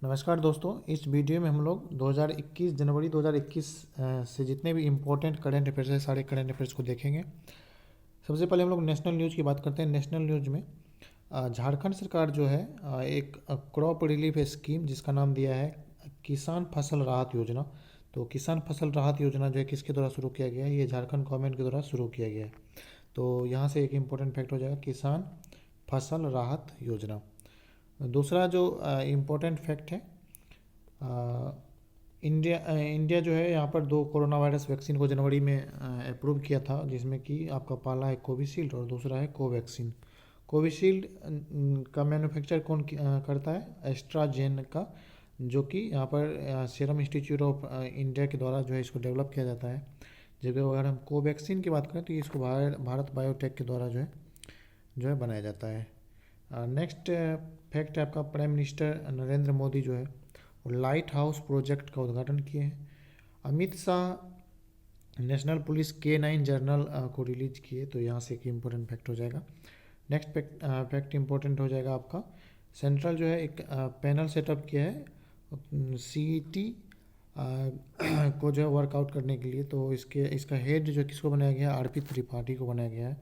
नमस्कार दोस्तों, इस वीडियो में हम लोग 2021 जनवरी 2021 से जितने भी इम्पोर्टेंट करंट अफेयर्स है सारे करंट अफेयर्स को देखेंगे। सबसे पहले हम लोग नेशनल न्यूज़ की बात करते हैं। नेशनल न्यूज़ में झारखंड सरकार जो है एक क्रॉप रिलीफ स्कीम जिसका नाम दिया है किसान फसल राहत योजना। तो किसान फसल राहत योजना जो है किसके द्वारा शुरू किया गया है? ये झारखंड गवर्नमेंट के द्वारा शुरू किया गया है। तो यहाँ से एक इम्पोर्टेंट फैक्ट हो जाएगा किसान फसल राहत योजना। दूसरा जो इम्पोर्टेंट फैक्ट है, इंडिया जो है यहाँ पर 2 कोरोना वायरस वैक्सीन को जनवरी में अप्रूव किया था, जिसमें कि आपका पहला है कोविशील्ड और दूसरा है कोवैक्सीन। कोविशील्ड का मैन्युफैक्चर कौन करता है? एस्ट्राजेनेका, जो कि यहाँ पर सीरम इंस्टीट्यूट ऑफ इंडिया के द्वारा जो है इसको डेवलप किया जाता है। जबकि अगर हम कोवैक्सीन की बात करें तो इसको भारत बायोटेक के द्वारा जो है बनाया जाता है। नेक्स्ट फैक्ट है आपका, प्राइम मिनिस्टर नरेंद्र मोदी जो है लाइट हाउस प्रोजेक्ट का उद्घाटन किए हैं। Amit Shah national police K9 journal को रिलीज किए। तो यहाँ से एक इम्पोर्टेंट फैक्ट हो जाएगा। नेक्स्ट फैक्ट इम्पोर्टेंट हो जाएगा आपका, सेंट्रल जो है एक पैनल सेटअप किया है CET को जो है वर्कआउट करने के लिए। तो इसका हेड जो किसको बनाया गया है? RP त्रिपाठी को बनाया गया है।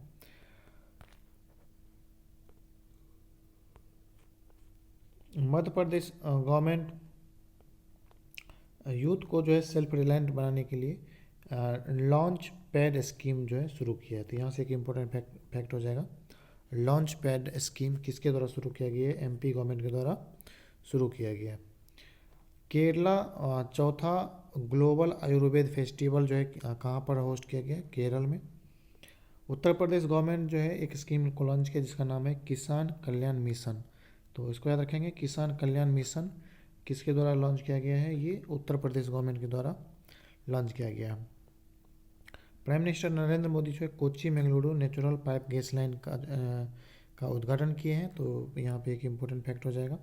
मध्य प्रदेश गवर्नमेंट यूथ को जो है सेल्फ रिलायंट बनाने के लिए लॉन्च पैड स्कीम जो है शुरू किया है। तो यहाँ से एक इम्पोर्टेंट फैक्ट हो जाएगा, लॉन्च पैड स्कीम किसके द्वारा शुरू किया गया है? MP गवर्नमेंट के द्वारा शुरू किया गया है। केरला चौथा ग्लोबल आयुर्वेद फेस्टिवल जो है कहाँ पर होस्ट किया गया? केरल में। उत्तर प्रदेश गवर्नमेंट जो है एक स्कीम को लॉन्च किया जिसका नाम है किसान कल्याण मिशन। तो इसको याद रखेंगे, किसान कल्याण मिशन किसके द्वारा लॉन्च किया गया है? ये उत्तर प्रदेश गवर्नमेंट के द्वारा लॉन्च किया गया है। प्राइम मिनिस्टर नरेंद्र मोदी जो है Kochi Mangaluru natural pipe gas line का उद्घाटन किए हैं। तो यहाँ पे एक इम्पोर्टेंट फैक्ट हो जाएगा।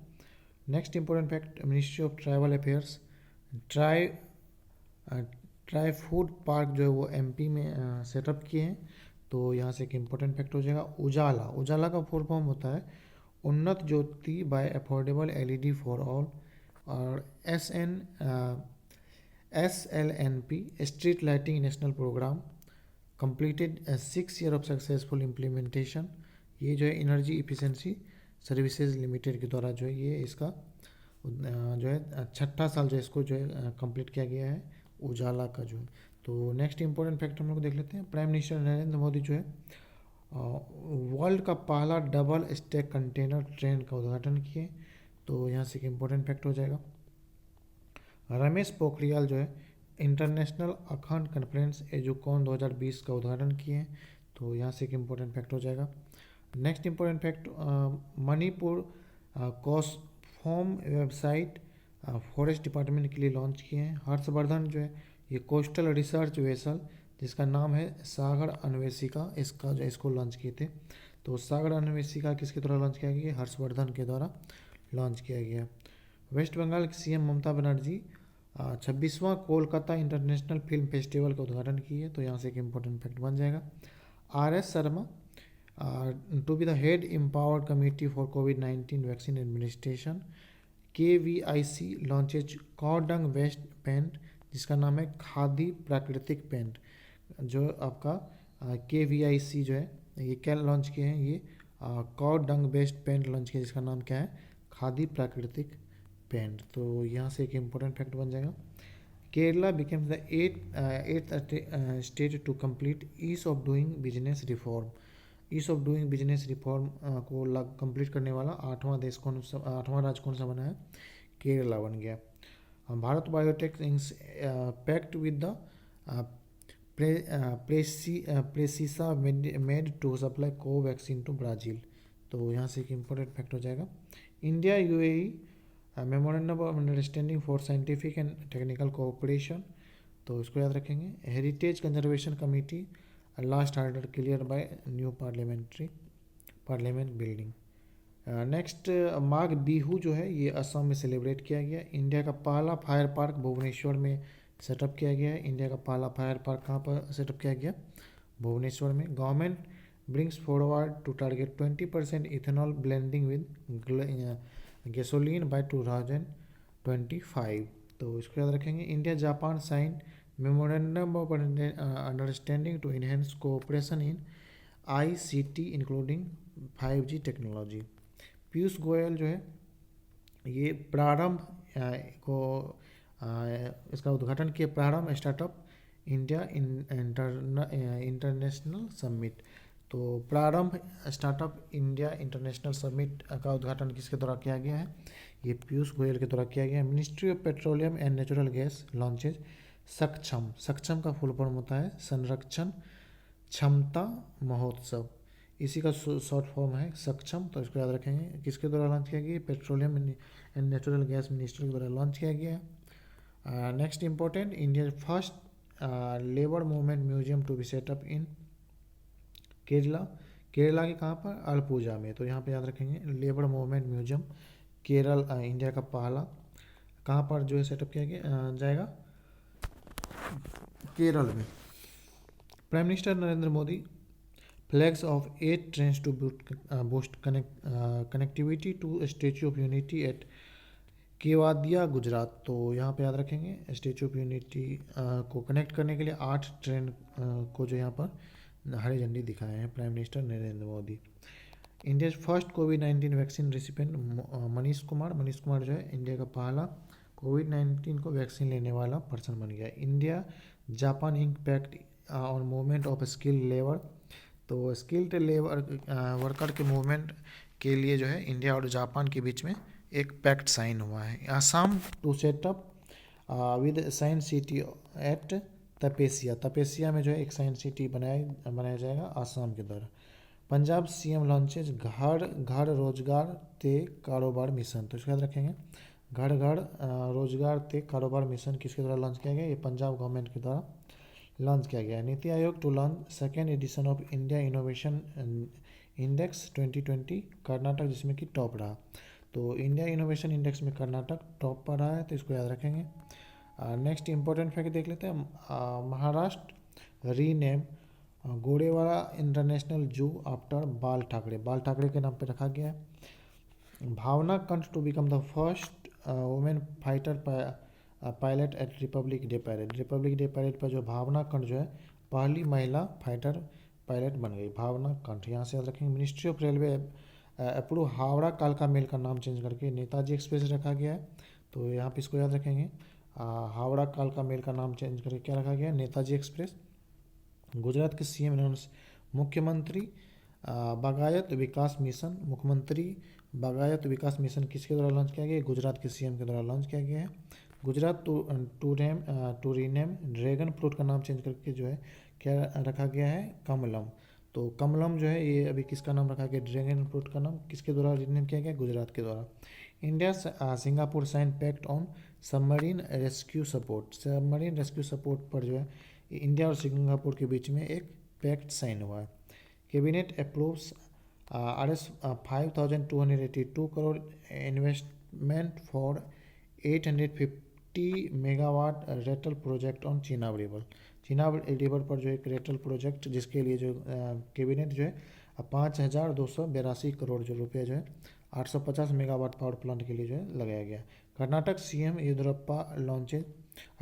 Next important fact, ministry of tribal affairs try food park जो है वो MP में सेटअप किए हैं। तो यहाँ से एक इम्पोर्टेंट फैक्ट हो जाएगा, उजाला का फुल फॉर्म होता है Unnat Jyoti by affordable LED for all. और SLNP street lighting national programme completed 6 year of successful implementation. ये जो है एनर्जी इफिशिएंसी सर्विसेज लिमिटेड के द्वारा जो है ये इसका जो है 6ठा साल जो है इसको जो है कंप्लीट किया गया है उजाला का जो है। तो नेक्स्ट इंपॉर्टेंट फैक्ट हम लोग देख लेते हैं। प्राइम मिनिस्टर नरेंद्र मोदी जो है वर्ल्ड का पहला डबल स्टैक कंटेनर ट्रेन का उद्घाटन किए। तो यहाँ से एक इम्पोर्टेंट फैक्ट हो जाएगा। रमेश पोखरियाल जो है इंटरनेशनल अखंड कॉन्फ्रेंस एजुकॉन 2020 का उद्घाटन किए हैं। तो यहाँ से एक इम्पोर्टेंट फैक्ट हो जाएगा। Next important fact, Manipur cosform website forest department के लिए लॉन्च किए हैं। हर्षवर्धन जो है ये कोस्टल रिसर्च वेसल जिसका नाम है सागर अन्वेषिका, इसको लॉन्च किए थे। तो सागर अन्वेषिका किसके द्वारा लॉन्च किया गया? हर्षवर्धन के द्वारा लॉन्च किया गया। वेस्ट बंगाल की CM ममता बनर्जी 26वां कोलकाता इंटरनेशनल फिल्म फेस्टिवल का उद्घाटन किए। तो यहाँ से एक इम्पोर्टेंट फैक्ट बन जाएगा। RS Sharma to be the head empowered committee for COVID-19 vaccine administration. KVIC launches cow dung waste paint जिसका नाम है खादी प्राकृतिक पेंट। जो आपका KVIC जो है ये क्या लॉन्च किए हैं? ये कॉडंग वेस्ट पेंट लॉन्च किया जिसका नाम क्या है? खादी प्राकृतिक पेंट। तो यहाँ से एक इम्पोर्टेंट फैक्ट बन जाएगा। Kerala becomes the eighth state to complete ease of doing business reform. Ease of doing business reform को कंप्लीट करने वाला 8वां राज्य कौन सा बना है? केरला बन गया। Bharat Biotech pact with the Precisa Med to supply Covaxin to Brazil. तो यहाँ से एक इम्पोर्टेंट फैक्ट हो जाएगा। India UAE memorandum of understanding for scientific and technical cooperation. तो इसको याद रखेंगे। Heritage conservation committee last order clear by new parliament building. Next, Magh Bihu जो है ये असम में सेलिब्रेट किया गया। इंडिया का पहला फायर पार्क भुवनेश्वर में सेटअप किया गया है। इंडिया का पहला फायर पार्क कहाँ पर सेटअप किया गया? भुवनेश्वर में। Government brings forward to target 20% ethanol blending with gasoline by 2030. 25। तो इसको याद रखेंगे। India Japan sign memorandum of understanding to enhance cooperation in ICT including 5G technology. Piyush Goyal जो है ये प्रारंभ को इसका उद्घाटन किया, प्रारंभ स्टार्टअप इंडिया इंटरनेशनल समिट। तो प्रारंभ स्टार्टअप इंडिया इंटरनेशनल समिट का उद्घाटन किसके द्वारा किया गया है? ये पीयूष गोयल के द्वारा किया गया है। Ministry of petroleum and natural gas launches सक्षम। सक्षम का फुल फॉर्म होता है संरक्षण क्षमता महोत्सव, इसी का शॉर्ट फॉर्म है सक्षम। तो इसको याद रखेंगे। किसके द्वारा लॉन्च किया गया? Petroleum and natural gas ministry के द्वारा लॉन्च किया गया है। Next important, India first labour movement museum to be set up in Kerala. Kerala के कहाँ पर? अलपुजा में। तो यहाँ पे याद रखेंगे labour movement museum Kerala India का पहला कहाँ पर जो है सेटअप किया गया जाएगा? केरल में। Prime minister Narendra Modi flags off 8 trains to boost connectivity to Statue of Unity at Kevadia Gujarat. तो यहाँ पे याद रखेंगे स्टेच्यू ऑफ यूनिटी को कनेक्ट करने के लिए 8 ट्रेन को जो यहाँ पर हरी झंडी दिखाए हैं prime minister Narendra Modi. India first कोविड-19 वैक्सीन रिसिपेंट मनीष कुमार। मनीष कुमार जो है इंडिया का पहला कोविड-19 को वैक्सीन लेने वाला पर्सन बन गया। India Japan impact on movement of skilled labour. तो स्किल्ड लेबर वर्कर के मूवमेंट के लिए जो है इंडिया और जापान के बीच में एक पैक्ट साइन हुआ है। Assam to set up with science city at Tapsia. Tapsia में जो है एक साइंस सिटी बनाया जाएगा आसाम के द्वारा। पंजाब CM लॉन्चेज घर घर रोजगार ते कारोबार मिशन। तो इसको याद रखेंगे घर घर रोजगार ते कारोबार मिशन किसके द्वारा लॉन्च किया गया? ये पंजाब गवर्नमेंट के द्वारा लॉन्च किया गया है। NITI Aayog to launch second edition of India innovation index 2020 Karnataka जिसमें कि टॉप रहा। तो इंडिया इनोवेशन इंडेक्स में कर्नाटक टॉप पर रहा है, तो इसको याद रखेंगे। नेक्स्ट इंपॉर्टेंट फैक्ट देख लेते हैं। महाराष्ट्र रीनेम गोरेवाड़ा इंटरनेशनल जू आफ्टर बाल ठाकरे। बाल ठाकरे के नाम पे रखा गया है। Bhawana Kanth to become the first women fighter pilot at Republic Day parade. Republic Day parade पर जो भावना कंठ जो है पहली महिला फाइटर पायलट बन गई, भावना कंठ। यहाँ से याद रखेंगे। Ministry of railway approve Howrah कालका मेल का नाम चेंज करके नेताजी एक्सप्रेस रखा गया है। तो यहाँ पे इसको याद रखेंगे हावड़ा कालका मेल का नाम चेंज करके क्या रखा गया? नेताजी एक्सप्रेस। गुजरात के CM अनाउंस मुख्यमंत्री बागायत विकास मिशन। मुख्यमंत्री बागायत विकास मिशन किसके द्वारा लॉन्च किया गया? गुजरात के CM के द्वारा लॉन्च किया गया है। Gujarat to rename dragon fruit का नाम चेंज करके जो है क्या रखा गया है? कमलम। तो कमलम जो है ये अभी किसका नाम रखा गया? ड्रैगन फ्रूट का नाम किसके द्वारा रीनेम किया गया? गुजरात के द्वारा। India Singapore sign pact on submarine rescue support. Submarine rescue support पर जो है इंडिया और सिंगापुर के बीच में एक पैक्ट साइन हुआ है। Cabinet approves RS 5,282 crore investment for 850 megawatt Ratle project on Chenab river. Chenab river पर जो एक रेटल प्रोजेक्ट जिसके लिए जो कैबिनेट जो है 5,282 करोड़ जो रुपये जो है 850 मेगावाट पावर प्लांट के लिए जो है लगाया गया। Karnataka CM Yediyurappa launches.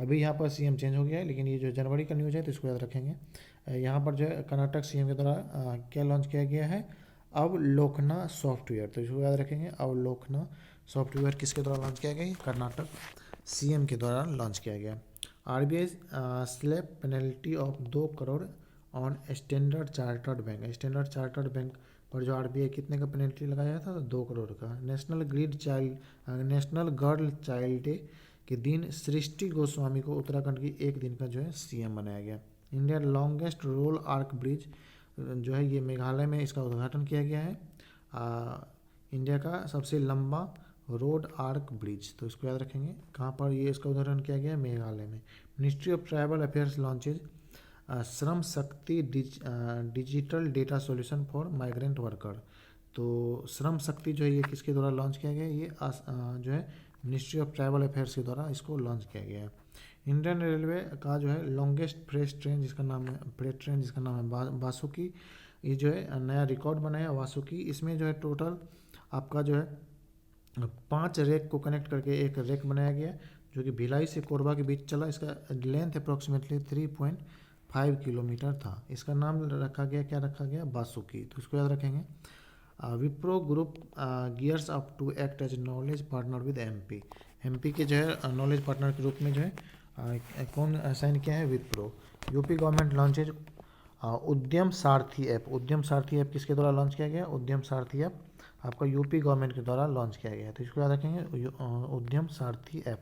अभी यहाँ पर CM चेंज हो गया है, लेकिन ये जो जनवरी का न्यूज़ है तो इसको याद रखेंगे। यहाँ पर जो है कर्नाटक CM के द्वारा क्या लॉन्च किया गया है? अवलोकना सॉफ्टवेयर। तो इसको याद रखेंगे अवलोकना सॉफ्टवेयर किसके द्वारा लॉन्च किया गया? कर्नाटक CM के द्वारा लॉन्च किया गया। RBI slab penalty of 2 crore on standard chartered bank. Standard chartered bank पर जो RBI कितने का पेनल्टी लगाया था? 2 करोड़ का। नेशनल गर्ल चाइल्ड डे के दिन सृष्टि गोस्वामी को उत्तराखंड की एक दिन का जो है CM बनाया गया। India longest rail arch bridge जो है ये मेघालय में इसका उद्घाटन किया गया है। इंडिया का सबसे लंबा रोड आर्क ब्रिज। तो इसको याद रखेंगे कहाँ पर ये इसका उद्घाटन किया गया है? मेघालय में। Ministry of tribal affairs launches Shram Shakti digital data solution for migrant worker. तो श्रम शक्ति जो है ये किसके द्वारा लॉन्च किया गया है? ये जो है मिनिस्ट्री ऑफ ट्राइबल अफेयर्स के द्वारा इसको लॉन्च किया गया है। इंडियन रेलवे का जो है लॉन्गेस्ट फ्रेट ट्रेन जिसका नाम है वासुकी, ये जो है नया रिकॉर्ड बनाया वासुकी। इसमें जो है टोटल आपका जो है 5 रैक को कनेक्ट करके एक रैक बनाया गया जो कि भिलाई से कोरबा के बीच चला। इसका लेंथ अप्रॉक्सीमेटली 3.5 किलोमीटर था। इसका नाम रखा गया, क्या रखा गया, बासुकी। तो इसको याद रखेंगे। Wipro group gears up to act as knowledge partner with MP. MP के जो है नॉलेज पार्टनर के रूप में जो है कौन साइन किया है, विप्रो। यूपी गवर्नमेंट लॉन्चेज उद्यम सारथी ऐप। उद्यम सारथी ऐप किसके द्वारा लॉन्च किया गया, उद्यम सारथी ऐप आपका यूपी गवर्नमेंट के द्वारा लॉन्च किया गया है। तो इसको याद रखेंगे, उद्यम सारथी app.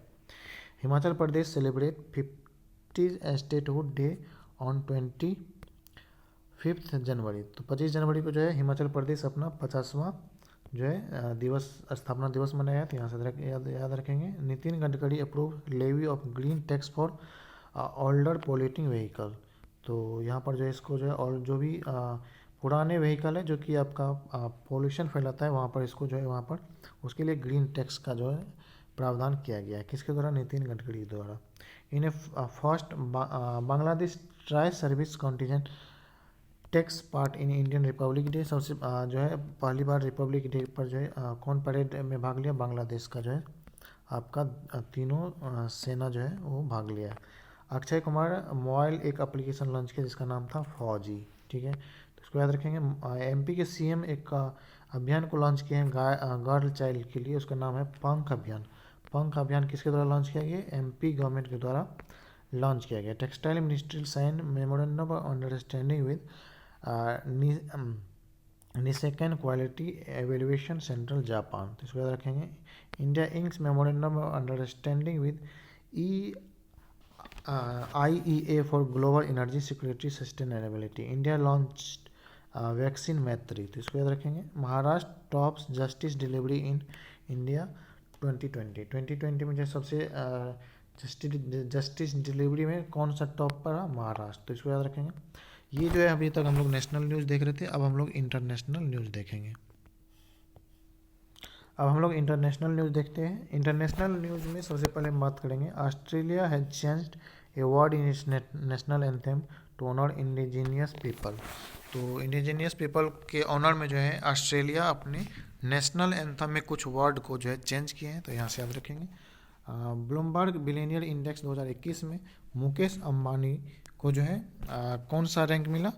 Himachal Pradesh celebrate 50 statehood day on 25 जनवरी। तो 25 जनवरी को जो है हिमाचल प्रदेश अपना 50वां जो है दिवस, स्थापना दिवस मनाया। तो यहाँ से याद रखेंगे। Nitin Gadkari approve levy of green tax for older polluting vehicle. तो यहाँ पर जो है इसको जो है और जो भी पुराने व्हीकल है जो कि आपका पोल्यूशन फैलाता है, वहाँ पर इसको जो है वहाँ पर उसके लिए ग्रीन टैक्स का जो है प्रावधान किया गया है। किसके द्वारा, नितिन गडकरी द्वारा। In a first Bangladesh tri service contingent takes part in Indian Republic Day. सबसे जो है पहली बार रिपब्लिक डे पर जो है कौन परेड में भाग लिया, बांग्लादेश का जो है आपका तीनों सेना जो है वो भाग लिया है। अक्षय कुमार मोबाइल एक एप्लीकेशन लॉन्च किया जिसका नाम था फौजी। ठीक है, तो इसको याद रखेंगे। एमपी के सीएम एक अभियान को लॉन्च किए हैं गर्ल चाइल्ड के लिए, उसका नाम है पंख अभियान। पंख अभियान किसके द्वारा लॉन्च किया गया, एमपी गवर्नमेंट के द्वारा लॉन्च किया गया। Textile ministry sign memorandum of understanding with Nissenken quality evaluation central Japan. तो इसको याद रखेंगे। India inks memorandum of understanding with IEA for global energy security sustainability. India launch vaccine Maitri. तो इसको याद रखेंगे। Maharashtra tops justice delivery in India 2020 में जो सबसे जस्टिस डिलीवरी में कौन सा टॉप पर है, महाराष्ट्र। तो इसको याद रखेंगे। ये जो है अभी तक हम लोग नेशनल न्यूज़ देख रहे थे, अब हम लोग इंटरनेशनल न्यूज़ देखेंगे। अब हम लोग इंटरनेशनल न्यूज़ देखते हैं। इंटरनेशनल न्यूज़ में सबसे पहले हम बात करेंगे, Australia has changed a word in its national anthem to honour indigenous people. तो इंडिजीनियस पीपल के ऑनर में जो है ऑस्ट्रेलिया अपने नेशनल एंथम में कुछ वर्ड को जो है चेंज किए हैं। तो यहाँ से याद रखेंगे। ब्लूमबर्ग बिलियनियर इंडेक्स 2021 में मुकेश अंबानी को जो है कौन सा रैंक मिला,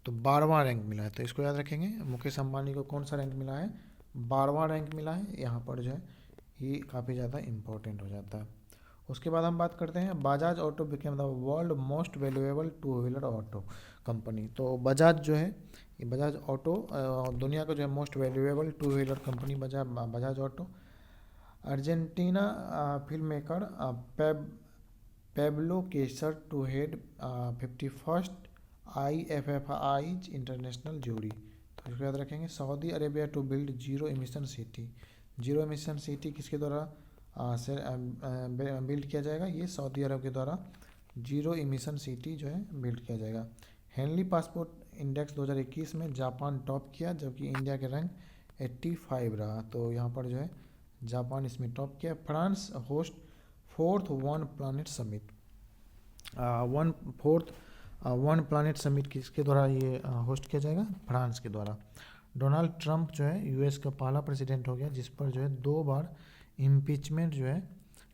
तो 12वां रैंक मिला है। तो इसको याद रखेंगे। मुकेश अंबानी को कौन सा रैंक मिला है, 12वां रैंक मिला है। यहाँ पर जो है ये काफ़ी ज़्यादा इम्पोर्टेंट हो जाता है। उसके बाद हम बात करते हैं, Bajaj auto became the world most valuable two wheeler auto company. तो बजाज जो है, ये बजाज ऑटो दुनिया का जो है most valuable two wheeler company Bajaj Auto. Argentina film maker Pablo Cesar to head 51st IFFI international jury. तो इसको याद रखेंगे। Saudi Arabia to build zero emission city. Zero emission city किसके द्वारा बिल्ड किया जाएगा, ये सऊदी अरब के द्वारा जीरो एमिशन सिटी जो है बिल्ड किया जाएगा। हेनली पासपोर्ट इंडेक्स 2021 में जापान टॉप किया, जबकि इंडिया के रैंक 85 रहा। तो यहाँ पर जो है जापान इसमें टॉप किया। France host 4th one planet summit. One planet summit किसके द्वारा ये होस्ट किया जाएगा, फ्रांस के द्वारा। डोनाल्ड ट्रंप जो है यूएस का पहला प्रेसिडेंट हो गया जिस पर जो है 2 बार इम्पीचमेंट जो है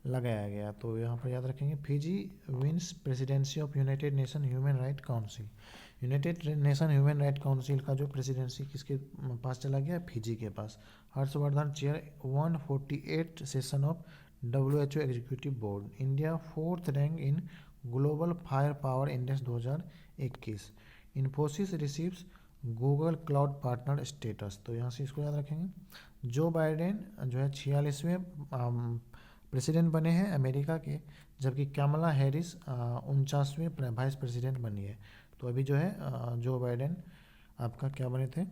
लगाया गया। तो यहाँ पर याद रखेंगे। Fiji wins presidency of United Nation human right council. United Nation human right council का जो प्रेसिडेंसी किसके पास चला गया, फिजी के पास। Harshvardhan chair 148 session of WHO executive board. India 4th rank in global fire power index 2021। Infosys receives Google cloud partner status. तो यहाँ से इसको याद रखेंगे। जो बाइडेन जो है 46वें प्रेसिडेंट बने हैं अमेरिका के, जबकि कमला हैरिस 49वें वाइस प्रेसिडेंट बनी है। तो अभी जो है जो बाइडेन आपका क्या बने थे,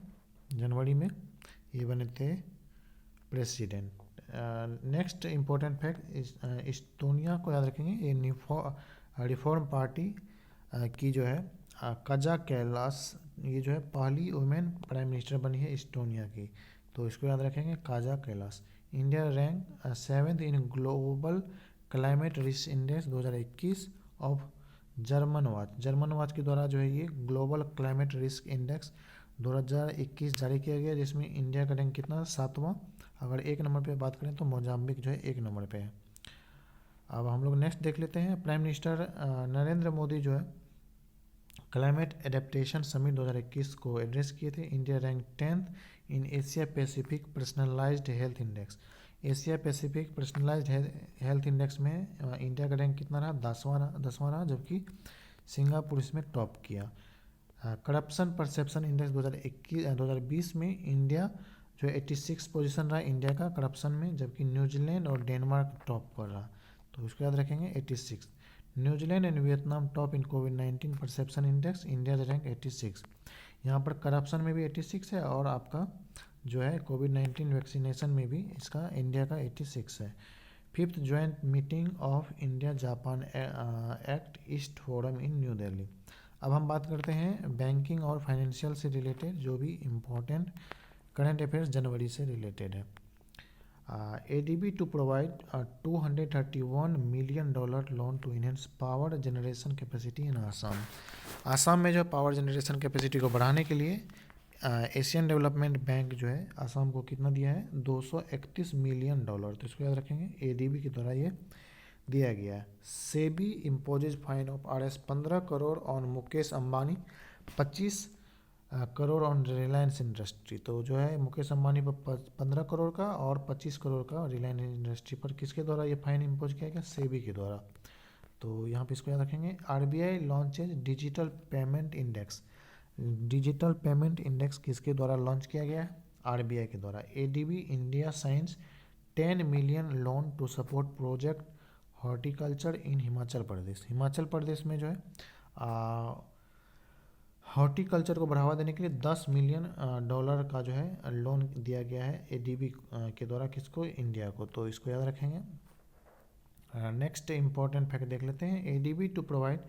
जनवरी में ये बने थे president. Next important fact, Estonia को याद रखेंगे। ये रिफॉर्म पार्टी की जो है काजा कैलास, ये जो है पहली वुमेन प्राइम मिनिस्टर बनी है इस्टोनिया की। तो इसको याद रखेंगे, Kaza Kailas. India rank 7th in global climate risk index 2021 of German Watch. German Watch के द्वारा जो है ये ग्लोबल क्लाइमेट रिस्क इंडेक्स 2021 जारी किया गया, जिसमें इंडिया का रैंक कितना, 7वां। अगर 1 नंबर पे बात करें तो मोजाम्बिक जो है 1 नंबर पे है। अब हम लोग नेक्स्ट देख लेते हैं। प्राइम मिनिस्टर नरेंद्र मोदी जो है क्लाइमेट एडेप्टेशन समिट 2021 को एड्रेस किए थे। इंडिया रैंक 10th इन Asia Pacific personalised health index. Asia Pacific personalised health index में इंडिया का रैंक कितना रहा, 10वां रहा, जबकि सिंगापुर इसमें टॉप किया। करप्शन परसेप्शन इंडेक्स 2020 में इंडिया जो है 86 पोजीशन रहा इंडिया का करप्शन में, जबकि न्यूजीलैंड और डेनमार्क टॉप पर रहा। तो इसको याद रखेंगे 86। New Zealand and Vietnam top in covid perception index, India rank 86। यहाँ पर करप्शन में भी 86 है और आपका जो है कोविड-19 वैक्सीनेशन में भी इसका इंडिया का 86 है। 5th joint meeting of India Japan act east forum in new Delhi. अब हम बात करते हैं बैंकिंग और फाइनेंशियल से रिलेटेड जो भी इम्पोर्टेंट करंट अफेयर्स जनवरी से रिलेटेड है। ADB to provide $231 million loan to enhance power generation capacity in Assam. Assam में जो पावर जनरेशन कैपेसिटी को बढ़ाने के लिए एशियन डेवलपमेंट बैंक जो है आसाम को कितना दिया है, $231 million। तो इसको याद रखेंगे, ADB के द्वारा ये दिया गया है। SEBI imposes fine of ₹15 crore on Mukesh Ambani, 25 crore on Reliance industry. तो जो है मुकेश अंबानी पर 15 करोड़ का और 25 करोड़ का रिलायंस इंडस्ट्री पर किसके द्वारा ये फाइन इम्पोज किया गया, सेबी के द्वारा। तो यहाँ पे इसको याद रखेंगे। RBI launches digital payment index. Digital payment index किसके द्वारा लॉन्च किया गया है, RBI के द्वारा। ADB India signs 10 million loan to support project horticulture in Himachal Pradesh. Himachal Pradesh में जो है हॉर्टिकल्चर को बढ़ावा देने के लिए $10 million का जो है लोन दिया गया है ADB के द्वारा, किसको, इंडिया को। तो इसको याद रखेंगे। नेक्स्ट इंपॉर्टेंट फैक्ट देख लेते हैं। ADB to provide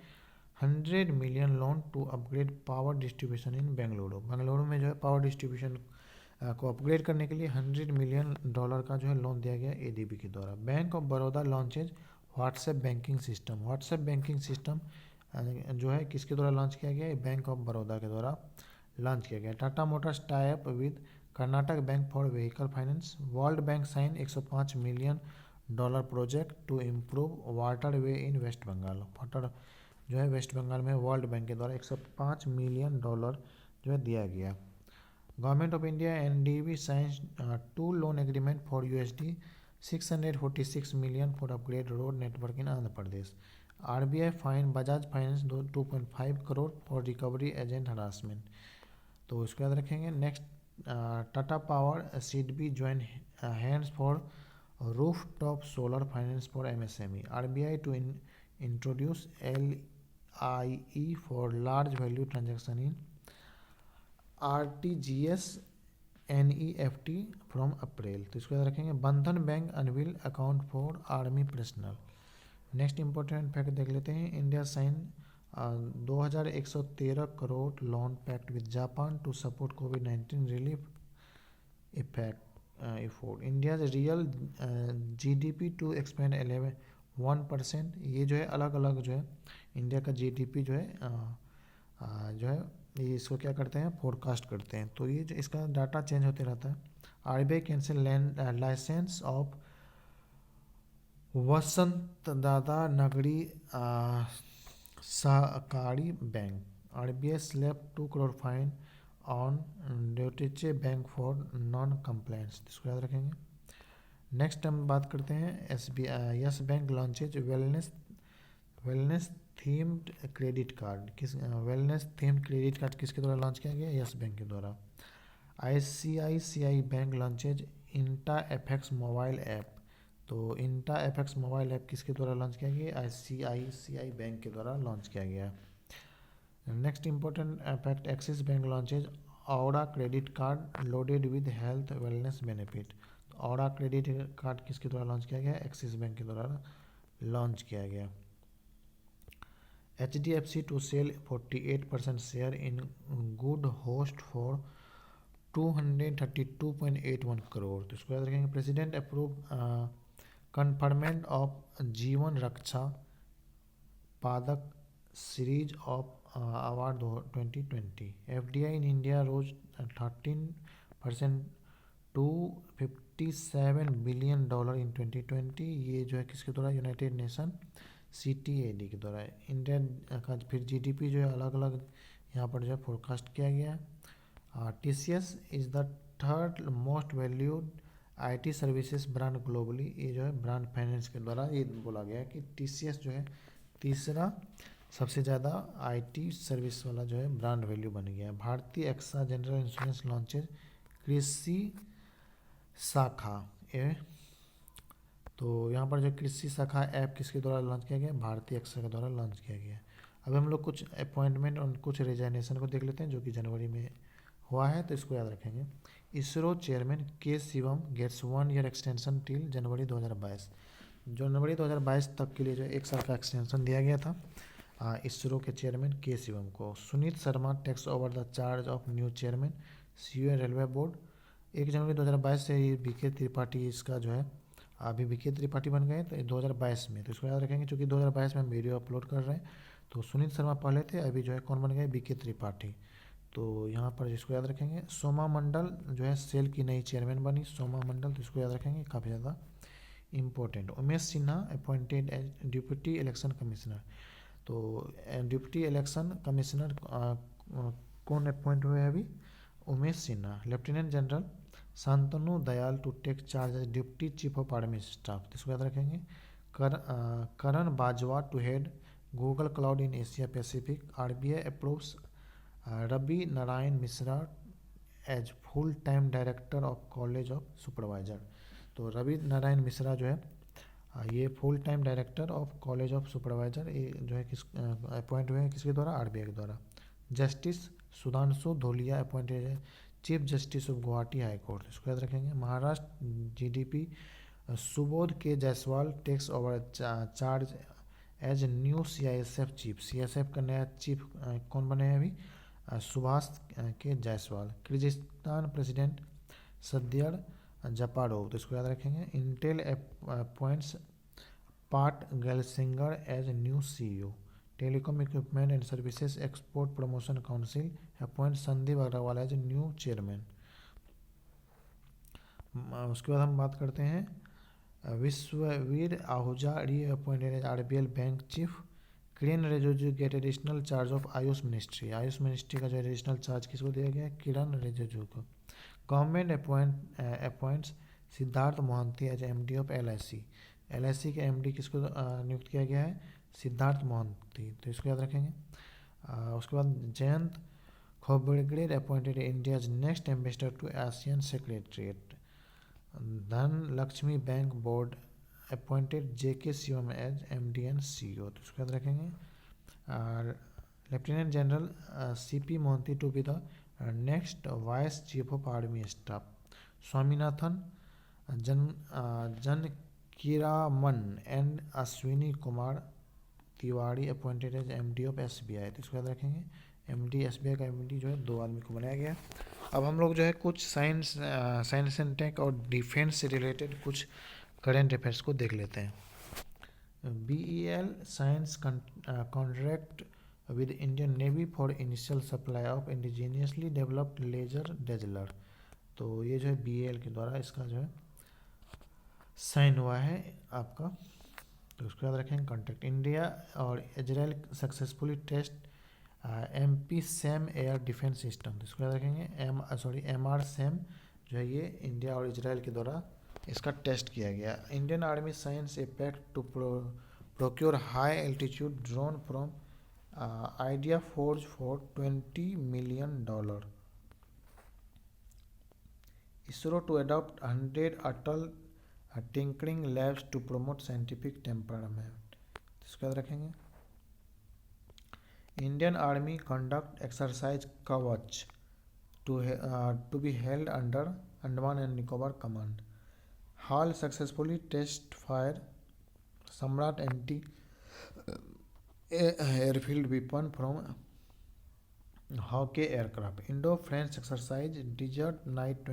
$100 million loan to upgrade power distribution in Bengaluru. Bengaluru में जो है पावर डिस्ट्रीब्यूशन को अपग्रेड करने के लिए $100 million का जो है लोन दिया गया ADB के द्वारा। Bank of Baroda launches WhatsApp banking system. WhatsApp banking system जो है किसके द्वारा लॉन्च किया गया है, बैंक ऑफ बड़ौदा के द्वारा लॉन्च किया गया। Tata Motors tie up with Karnataka Bank for vehicle finance. World Bank sign $105 million project to improve water way in West Bengal. Water जो है वेस्ट बंगाल में वर्ल्ड बैंक के द्वारा $105 million जो है दिया गया। Government of India and DB signs 2 loan agreement for USD 646 million for upgrade road network in Andhra Pradesh. RBI fine Bajaj Finance 2.5 crore for recovery agent harassment. तो इसको याद रखेंगे। Next Tata Power SIDBI join hands for roof top solar finance for MSME। RBI to introduce LIE for large value transaction in RTGS NEFT from April. तो इसको याद रखेंगे। Bandhan bank unveil account for army personnel. Next important fact देख लेते हैं। India sign 2113 crore loan pact with Japan to support कोविड-19 relief effort. India real GDP to expand 1%। ये जो है अलग अलग जो है इंडिया का GDP जो है ये इसको क्या करते हैं, फोरकास्ट करते हैं। तो ये जो इसका डाटा चेंज होते रहता है। RBI cancel licence of Vasant Dada Nagari Sahakari bank. RBI slap 2 crore fine on Deutsche bank for non compliance. इसको याद रखेंगे। नेक्स्ट हम बात करते हैं SBI yes bank launches wellness themed credit card. Wellness themed credit card किसके द्वारा लॉन्च किया गया, यस बैंक के द्वारा। ICICI बैंक लॉन्चेज इंटा FX मोबाइल ऐप। तो इंटा FX मोबाइल ऐप किसके द्वारा लॉन्च किया गया, ICICI बैंक के द्वारा लॉन्च किया गया। Next important fact, axis bank launches aura credit card loaded with health wellness benefit. Aura credit card किसके द्वारा लॉन्च किया गया, एक्सिस बैंक के द्वारा लॉन्च किया गया। HDFC to sell 48% share in good host for 232.81 crore. तो इसको याद रखेंगे। President approve conferment of Jeevan Raksha Padak series of award 2020। FDI in India rose 13% to $57 billion in 2020। ये जो है किसके द्वारा, यूनाइटेड नेशन CTAD के द्वारा। इंडिया का फिर GDP जो है अलग अलग यहाँ पर जो है फोरकास्ट किया गया है। TCS is the third most valued IT services brand globally. ये जो है ब्रांड फाइनेंस के द्वारा ये बोला गया है कि TCS जो है तीसरा सबसे ज़्यादा IT सर्विस वाला जो है ब्रांड वैल्यू बन गया है। भारतीय एक्सा जनरल इंश्योरेंस लॉन्चेज कृषि शाखा ए, तो यहाँ पर जो कृषि शाखा ऐप किसके द्वारा लॉन्च किया गया, भारतीय एक्सा के द्वारा लॉन्च किया गया है। अब हम लोग कुछ अपॉइंटमेंट और कुछ रिजाइनेशन को देख लेते हैं जो कि जनवरी में हुआ है, तो इसको याद रखेंगे। इसरो चेयरमैन के Sivan gets 1 year extension till January 2022। जनवरी 2022 तक के लिए जो 1 साल का एक्सटेंशन दिया गया था इसरो के चेयरमैन के शिवम को। Sunit Sharma takes over the charge of new chairman CUA railway board. 1 जनवरी 2022 से ये BK त्रिपाठी इसका जो है अभी BK त्रिपाठी बन गए तो 2022 में, तो इसको याद रखेंगे क्योंकि 2022 में हम वीडियो अपलोड कर रहे हैं। तो सुनीत शर्मा पहले थे, अभी जो है कौन बन गए, BK त्रिपाठी। तो यहाँ पर इसको याद रखेंगे। सोमा मंडल जो है सेल की नई चेयरमैन बनी, सोमा मंडल, तो इसको याद रखेंगे, काफ़ी ज़्यादा important. Umesh Sinha appointed as deputy election commissioner. तो डिप्टी इलेक्शन कमिश्नर कौन अपॉइंट हुए हैं अभी, Umesh Sinha. Lieutenant general Shantanu Dayal to take charge as deputy chief of army staff, इसको याद रखेंगे। Karan Bajwa to head Google cloud in Asia Pacific. RBI approves Ravi Narayan Mishra as full time director of college of supervisor. तो रवि नारायण मिश्रा जो है ये full time director of college of supervisor ये जो है किस अपॉइंट हुए हैं किसके द्वारा, RBI के द्वारा। जस्टिस सुधांशु धोलिया अपॉइंटेड है chief justice of Guwahati high court, इसको याद रखेंगे। Maharashtra GDP Subodh K Jaiswal takes over charge as new CISF chief. CISF का नया चीफ कौन बने हैं अभी, Subhash K Jaiswal. Kyrgyzstan president Sadyr Japarov, तो इसको याद रखेंगे। Intel appoints Pat Gelsinger as new CEO। Telecom equipment and services export promotion council appoint Sandeep Agarwal as new chairman. उसके बाद हम बात करते हैं Vishwavir Ahuja reappointed as RBL bank chief. Kiren Rijiju get additional charge of AYUSH ministry. AYUSH ministry का जो एडिशनल चार्ज किसको दिया गया है, किरण रिजिजू को। Government appoints Siddhartha Mohanty as MD of LIC के MD किसको नियुक्त किया गया है, सिद्धार्थ मोहंती, तो इसको याद रखेंगे। उसके बाद Jayant Khobragade appointed India's next ambassador to Asian secretariat. Dhan Laxmi bank board appointed JK Sivan as MD and CEO, तो इसको याद रखेंगे। और lieutenant general CP Mohanty to be the next vice chief of army staff. Swaminathan Janakiraman and Ashwani Kumar Tiwari appointed as MD of SBI, तो इसको याद रखेंगे। MD SBI का MD जो है 2 आदमी को बनाया गया। अब हम लोग जो है कुछ साइंस एंड टेक और डिफेंस से रिलेटेड कुछ करेंट अफेयर्स को देख लेते हैं। BEL signs contract with Indian navy for initial supply of indigenously developed laser dazzler. तो ये जो है BEL के द्वारा इसका जो है साइन हुआ है आपका, तो उसको याद रखेंगे। कॉन्ट्रैक्ट इंडिया और Israel successfully test MP SAM air defence system, तो इसको याद रखेंगे। MR SAM जो है ये इंडिया और इजराइल के द्वारा इसका टेस्ट किया गया। Indian army signs a pact to procure high altitude drone from ideaForge for $20 million. ISRO to adopt 100 Atal tinkering labs to promote scientific temperament, इसको याद रखेंगे। Indian army conduct exercise Kavach to be held under Andaman and Nicobar command. HAL successfully test fire smart anti airfield weapon from Hawk aircraft. Indo French exercise desert knight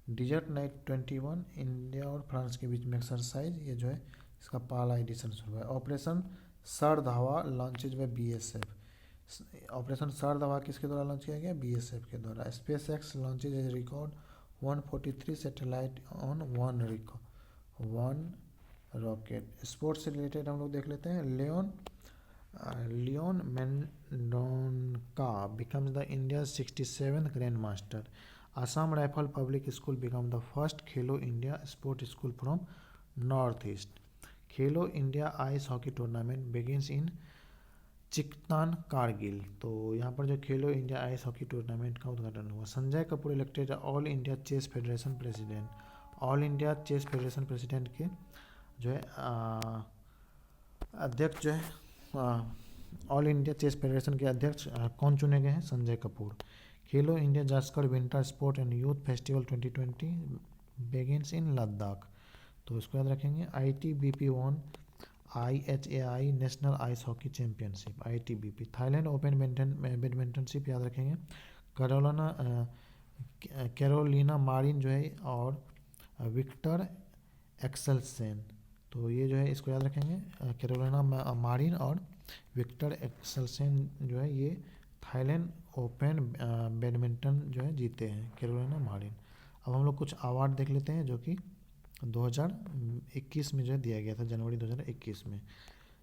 21 India और France के बीच में exercise, ये जो है इसका पहला एडिशन शुरू है। Operation Sardhava launches by BSF। Operation Shardava किसके द्वारा लॉन्च किया गया? बीएसएफ के द्वारा। SpaceX launches as record 143 satellite on one rocket. Sports से रिलेटेड हम लोग देख लेते हैं। Leon Mendonca becomes the India's 67th Grandmaster. Assam Rifle Public School become the first Khelo India sport school from Northeast. Khelo India Ice Hockey Tournament begins in Chiktan Kargil. तो यहाँ पर जो खेलो इंडिया आइस हॉकी टूर्नामेंट का उद्घाटन हुआ। Sanjay Kapoor elected all India chess federation president. All India chess federation president के जो है अध्यक्ष जो है ऑल इंडिया चेस फेडरेशन के अध्यक्ष कौन चुने गए हैं? Sanjay Kapoor. Khelo India Zanskar winter sport and youth festival 2020 begins in Ladakh. तो इसको याद रखेंगे। ITBP won IHAI national ice hockey championship ITBP। Thailand open बैडमिंटनशिप याद रखेंगे। कैरोलिना मारिन जो है और विक्टर एक्सेलसेन। तो ये जो है इसको याद रखेंगे। कैरोलिना मारिन और विक्टर एक्सेलसेन जो है ये थाईलैंड ओपन बैडमिंटन जो है जीते हैं कैरोलिना मारिन। अब हम लोग कुछ अवार्ड देख लेते हैं जो कि 2021 में जो है दिया गया था, जनवरी 2021 में।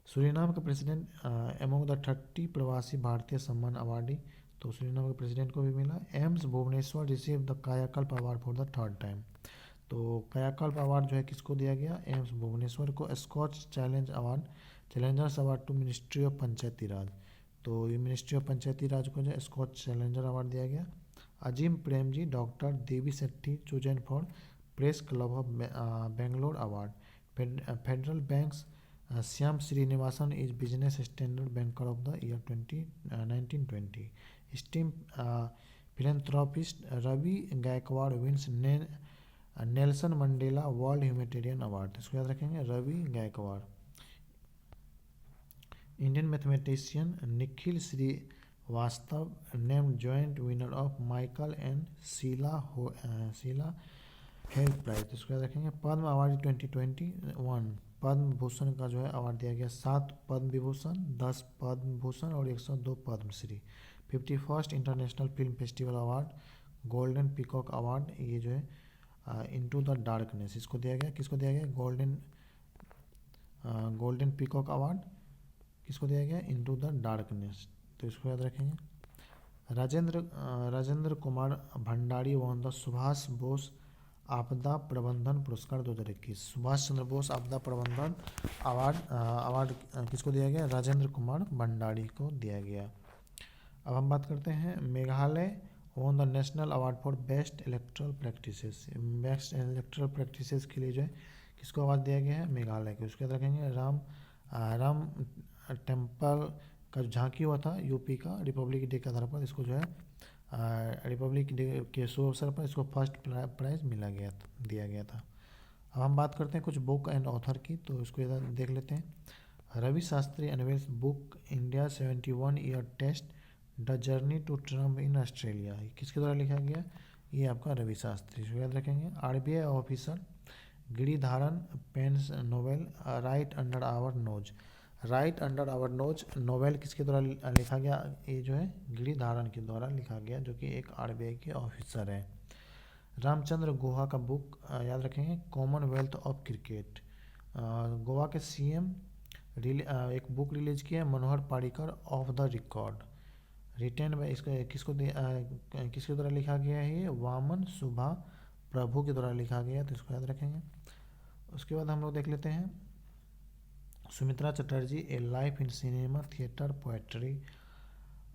सूरीनाम का प्रेसिडेंट एमोंग द 30 प्रवासी भारतीय सम्मान अवार्डी। तो सूरीनाम के प्रेसिडेंट को भी मिला। एम्स भुवनेश्वर रिसीव द कायाकल्प award for the third time. तो कायाकल्प अवार्ड जो है किसको दिया गया? एम्स भुवनेश्वर को। SKOCH challengers award to ministry of Panchayati Raj. तो ये मिनिस्ट्री ऑफ पंचायती राज को जो है स्कॉच चैलेंजर अवार्ड दिया गया। Azim Premji doctor Devi Shetty chosen for press club of Bangalore award. Federal bank's Shyam Srinivasan is business standard banker of the year 1920। STEM philanthropist Ravi Gaikwad wins Nelson Mandela world humanitarian award. इसको याद रखेंगे, Ravi Gaikwad. Indian mathematician Nikhil Srivastava named joint winner of Michael and Sheila Held prize. इसको याद रखेंगे। पद्म award 2021 Padma Bhushan का जो है award दिया गया। 7 पद्म विभूषण, 10 पद्म भूषण और 102 Padmashri. 51st international film festival award golden peacock award ये जो है इनटू द डार्कनेस इसको दिया गया। किसको दिया गया? गोल्डन पीकॉक अवार्ड किसको दिया गया? Into the darkness. तो इसको याद रखेंगे। राजेंद्र कुमार भंडारी वन द सुभाष बोस आपदा प्रबंधन पुरस्कार 2021। सुभाष चंद्र बोस आपदा प्रबंधन अवार्ड किसको दिया गया? राजेंद्र कुमार भंडारी को दिया गया। अब हम बात करते हैं Meghalaya won the national award for best electoral practices. Best electoral practices के लिए जो है किसको अवार्ड दिया गया है? मेघालय को। उसके बाद रखेंगे राम टेम्पल का झांकी हुआ था यूपी का रिपब्लिक डे के आधार पर। इसको जो है रिपब्लिक डे के शुभ अवसर पर इसको फर्स्ट प्राइज दिया गया था। अब हम बात करते हैं कुछ बुक एंड ऑथर की। तो इसको देख लेते हैं। Ravi Shastri unveils book India 71 year test the journey to triumph in Australia. किसके द्वारा लिखा गया? ये आपका रवि शास्त्री। इसको याद रखेंगे। RBI officer Giridharan pens novel right under our nose. Right under our nose novel किसके द्वारा लिखा गया? ये जो है गिरिधारन के द्वारा लिखा गया जो कि एक RBI के ऑफिसर है। रामचंद्र गुहा का बुक याद रखेंगे कॉमनवेल्थ ऑफ क्रिकेट। गोवा के CM एक बुक रिलीज किया है Manohar Parrikar off the record written by. इसको किसके द्वारा लिखा गया है? ये वामन सुभा प्रभु के द्वारा लिखा गया। तो इसको याद रखेंगे। उसके बाद हम लोग देख लेते हैं Soumitra Chatterjee a life in cinema theatre poetry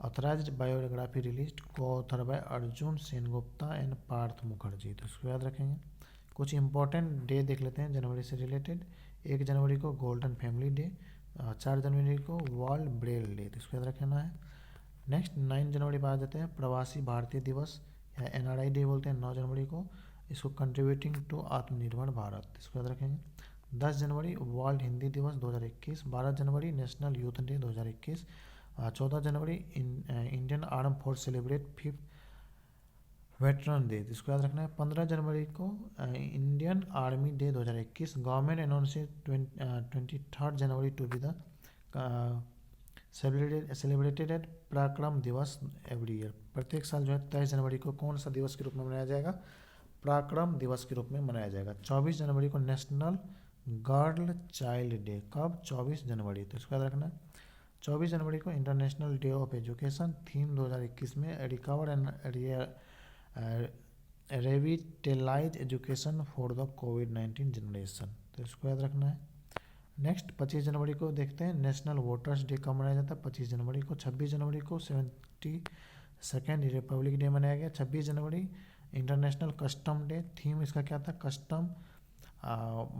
authorised biography released co-author by Arjun Sengupta and Parth Mukherjee. तो इसको याद रखेंगे। कुछ इंपॉर्टेंट डे देख लेते हैं जनवरी से रिलेटेड। 1 जनवरी को गोल्डन फैमिली डे। 4 जनवरी को वर्ल्ड ब्रेल डे। तो इसको याद रखना है। नेक्स्ट 9 जनवरी पर आ जाते हैं प्रवासी भारतीय दिवस या NRI डे बोलते हैं 9 जनवरी को। इसको कंट्रीब्यूटिंग टू आत्मनिर्भर भारत। इसको याद रखेंगे। 10 जनवरी world Hindi Diwas 2021। 12 January national youth day 2021। 14 January Indian arm force celebrate 5th veteran day. इसको याद रखना है। 15 जनवरी को Indian army day 2021। Government announced 23rd January to be the celebrated at Parakram Diwas every year. प्रत्येक साल जो है 23 जनवरी को कौन सा दिवस के रूप में मनाया जाएगा? पराक्रम दिवस के रूप में मनाया जाएगा। 24 जनवरी को नेशनल गर्ल चाइल्ड डे। कब? 24 जनवरी। तो इसका याद रखना है। 24 जनवरी को international day of education. Theme 2021 में recover and revitalise education for the कोविड-19 जनरेशन। तो इसको याद रखना है। नेक्स्ट 25 जनवरी को देखते हैं नेशनल वोटर्स डे कब मनाया जाता है? 25 जनवरी को। 26 जनवरी को 72nd रिपब्लिक डे मनाया गया। 26 जनवरी इंटरनेशनल कस्टम डे। थीम इसका क्या था? Custom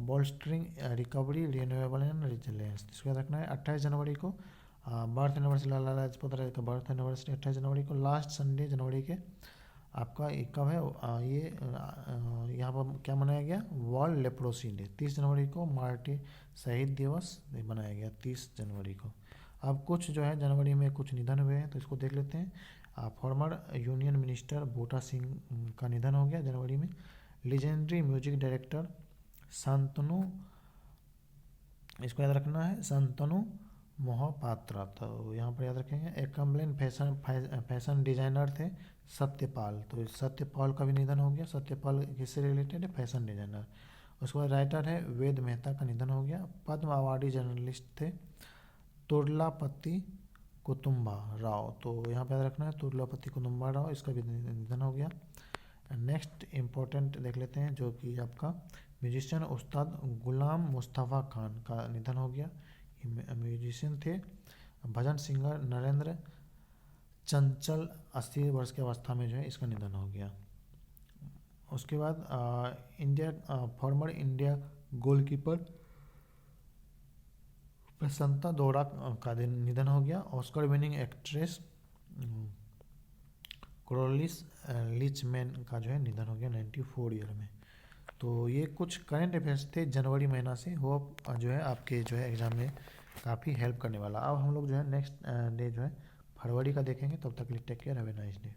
bolstering recovery renewable and resilience. इसको याद रखना है। 28 जनवरी को बर्थ एनिवर्सरी लाला लाजपत राय का बर्थ एनिवर्सरी 28 जनवरी को। लास्ट संडे जनवरी के आपका कब है? ये यहाँ पर क्या मनाया गया? World leprosy day. 30 जनवरी को मार्टी शहीद दिवस मनाया गया 30 जनवरी को। अब कुछ जो है जनवरी में कुछ निधन हुए हैं तो इसको देख लेते हैं। फॉर्मर यूनियन मिनिस्टर बूटा सिंह का निधन हो गया जनवरी में। लीजेंडरी म्यूजिक डायरेक्टर शांतनु, इसको याद रखना है, शांतनु मोहपात्रा। तो यहाँ पर याद रखेंगे। एकम्बलेन फैशन डिजाइनर थे सत्यपाल। तो सत्यपाल का भी निधन हो गया। सत्यपाल किससे रिलेटेड है? Fashion designer. उसके बाद राइटर है वेद मेहता का निधन हो गया। पद्म अवार्डी जर्नलिस्ट थे तुर्लापति कुतुम्बा राव। तो यहाँ पर याद रखना है तुर्लापति कुतुम्बा राव, इसका भी निधन हो गया। नेक्स्ट इम्पोर्टेंट देख लेते हैं जो कि आपका म्यूजिशियन उस्ताद गुलाम मुस्तफ़ा खान का निधन हो गया। म्यूजिशियन थे। भजन सिंगर नरेंद्र चंचल 80 वर्ष की अवस्था में जो है इसका निधन हो गया। उसके बाद फॉर्मर इंडिया गोलकीपर प्रसन्नता दोहरा का निधन हो गया। ऑस्कर विनिंग एक्ट्रेस क्लोरिस लिचमैन का जो है निधन हो गया 94 ईयर में। तो ये कुछ करंट अफेयर्स थे जनवरी महीना से। होप जो है आपके जो है एग्ज़ाम में काफ़ी हेल्प करने वाला। अब हम लोग जो है नेक्स्ट डे जो है फरवरी का देखेंगे। तब तक के लिए take care, have a nice day.